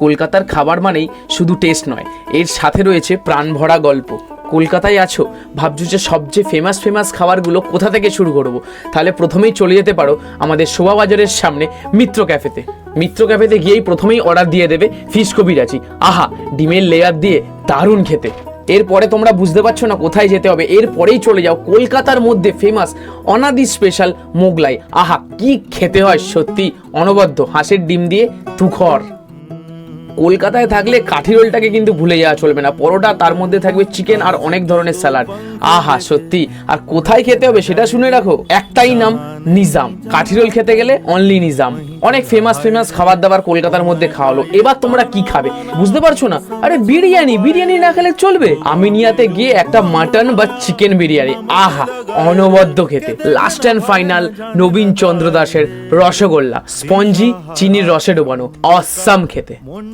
কলকাতার খাবার মানেই শুধু টেস্ট নয়, এর সাথে রয়েছে প্রাণ ভরা গল্প। কলকাতায় আছো, ভাবছো যে সবচেয়ে ফেমাস খাবারগুলো কোথা থেকে শুরু করবো, তাহলে প্রথমেই চলে যেতে পারো আমাদের শোভাবাজারের সামনে মিত্র ক্যাফেতে। মিত্র ক্যাফেতে গিয়েই প্রথমেই অর্ডার দিয়ে দেবে ফিশ কবিরাজি। আহা, ডিমের লেয়ার দিয়ে দারুণ খেতে। এরপরে তোমরা বুঝতে পারছো না কোথায় যেতে হবে, এরপরেই চলে যাও কলকাতার মধ্যে ফেমাস অনাদি স্পেশাল মোগলাই। আহা, কি খেতে হয় সত্যি অনবদ্য, হাঁসের ডিম দিয়ে তুখর। কলকাতায় থাকলে কাঠি রোলটাকে কিন্তু ভুলে যাওয়া চলবে না। পরোটা, তার মধ্যে থাকবে চিকেন আর অনেক ধরনের স্যালাড। আহা সত্যি। আর কোথায় খেতে হবে সেটা শুনে রাখো, একটাই নাম, নিজাম। কাঠি রোল খেতে গেলে অনলি নিজাম। অনেক ফেমাস খাবার দাবার কলকাতার মধ্যে খাওয়ালো, এবার তোমরা কি খাবে বুঝতে পারছো না? আরে বিরিয়ানি না খেলে চলবে? আমিনিয়াতে গিয়ে একটা মাটন বা চিকেন বিরিয়ানি, আহা অনবদ্য খেতে। লাস্ট অ্যান্ড ফাইনাল নবীন চন্দ্র দাসের রসগোল্লা, স্পঞ্জি চিনির রসে ডোবানো, অসাম খেতে।